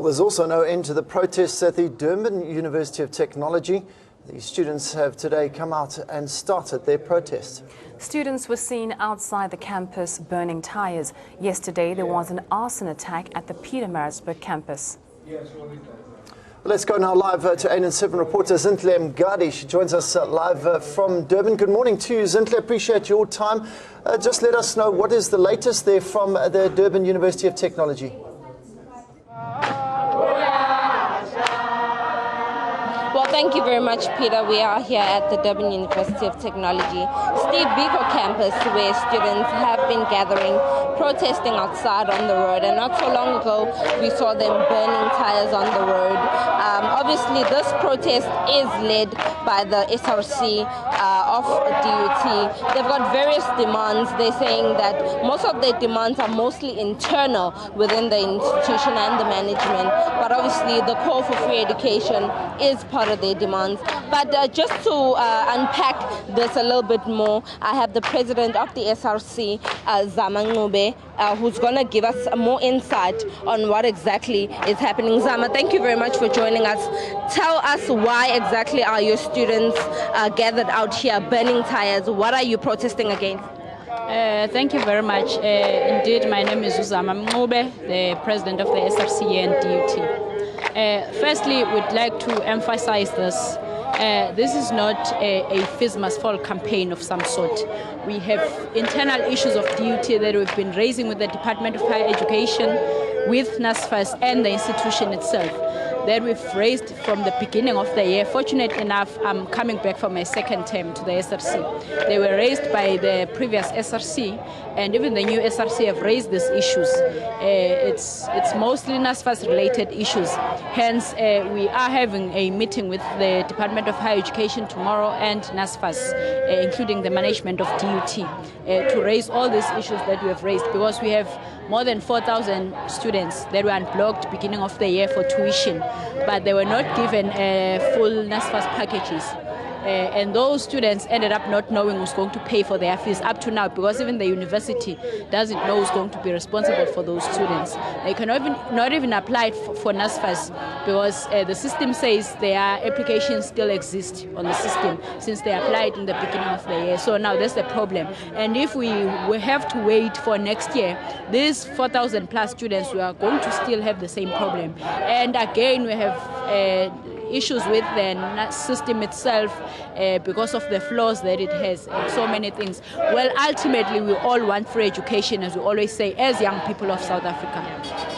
Well, there's also no end to the protests at the Durban University of Technology. The students have today come out and started their protest. Students were seen outside the campus burning tires. Yesterday, there was an arson attack at the Pietermaritzburg campus. Let's go now live to ANN7 reporter Zintle Mgadi. She joins us live from Durban. Good morning to you, Zintle. Appreciate your time. Just let us know what is the latest there from the Durban University of Technology. Well, thank you very much, Peter. We are here at the Durban University of Technology, Steve Biko campus, where students have been gathering, protesting outside on the road. And not so long ago, we saw them burning tires on the road. Obviously, this protest is led by the SRC of DUT. They've got various demands. They're saying that most of their demands are mostly internal within the institution and the management. But obviously, the call for free education is part of their demands. But just to unpack this a little bit more, I have the president of the SRC, Zama Ngube, who's going to give us more insight on what exactly is happening. Zama, thank you very much for joining us. Tell us why exactly are your students gathered out here burning tires? What are you protesting against? Thank you very much. Indeed, my name is Zama Ngube, the president of the SRC and DUT. Firstly, we'd like to emphasize this. This is not a Fizz Must Fall campaign of some sort. We have internal issues of DUT that we've been raising with the Department of Higher Education, with NSFAS and the institution itself, that we've raised from the beginning of the year. Fortunately enough, I'm coming back for my second term to the SRC. They were raised by the previous SRC, and even the new SRC have raised these issues. It's mostly NSFAS related issues. Hence, we are having a meeting with the Department of Higher Education tomorrow and NSFAS, including the management of DUT, to raise all these issues that we have raised, because we have more than 4,000 students that were unblocked beginning of the year for tuition, but they were not given full NSFAS packages. And those students ended up not knowing who's going to pay for their fees up to now, because even the university doesn't know who's going to be responsible for those students. They cannot not even apply for NSFAS, because the system says their applications still exist on the system since they applied in the beginning of the year. So now that's the problem. And if we have to wait for next year, these 4,000 plus students, we are going to still have the same problem. And again, we have issues with the system itself because of the flaws that it has and so many things. Well, ultimately, we all want free education, as we always say, as young people of South Africa.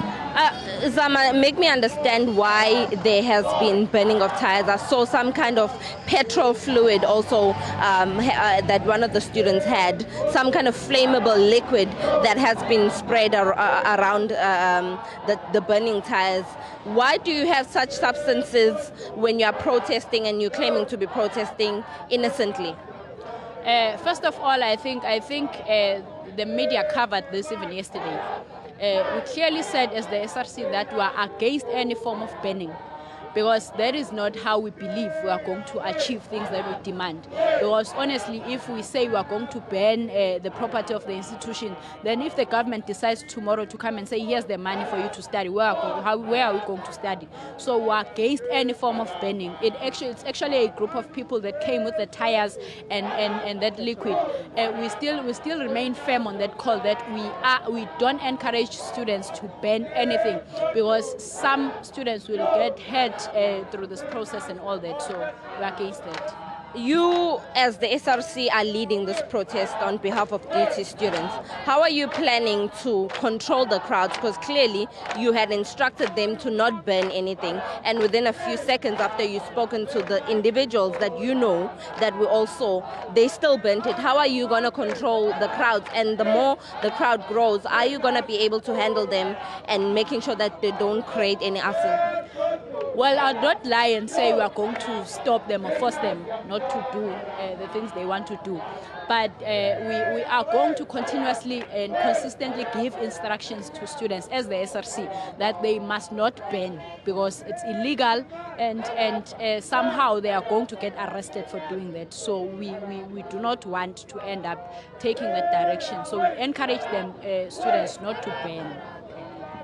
Zama, make me understand why there has been burning of tires. I saw some kind of petrol fluid also that one of the students had, some kind of flammable liquid that has been sprayed around the burning tires. Why do you have such substances when you are protesting and you're claiming to be protesting innocently? First of all, I think the media covered this even yesterday. We clearly said as the SRC that we are against any form of banning, because that is not how we believe we are going to achieve things that we demand. Because honestly, if we say we are going to ban the property of the institution, then if the government decides tomorrow to come and say, here's the money for you to study, where are we going to study? So we are against any form of banning. It's actually a group of people that came with the tires and that liquid. We still remain firm on that call, that we don't encourage students to ban anything, because some students will get hurt through this process and all that, so we're against that. You, as the SRC, are leading this protest on behalf of DUT students. How are you planning to control the crowds? Because clearly you had instructed them to not burn anything, and within a few seconds after you've spoken to the individuals that you know that were also, they still burnt it. How are you going to control the crowds? And the more the crowd grows, are you going to be able to handle them and making sure that they don't create any arson? Well, I'll not lie and say we are going to stop them or force them not to do the things they want to do. But we are going to continuously and consistently give instructions to students as the SRC that they must not ban, because it's illegal, and somehow they are going to get arrested for doing that. So we do not want to end up taking that direction. So we encourage them, students, not to ban.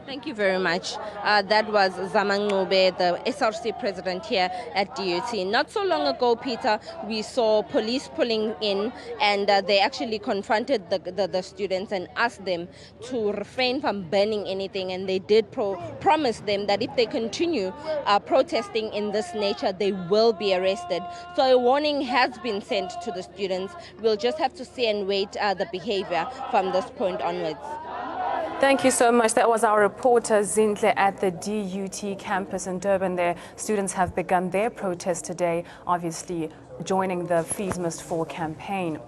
Thank you very much. That was Zamangube, the SRC president here at DUT. Not so long ago, Peter, we saw police pulling in, and they actually confronted the students and asked them to refrain from burning anything, and they did promise them that if they continue protesting in this nature, they will be arrested. So a warning has been sent to the students. We'll just have to see and wait the behavior from this point onwards. Thank you so much. That was our reporter Zintle at the DUT campus in Durban. There, students have begun their protest today, obviously joining the Fees Must Fall campaign.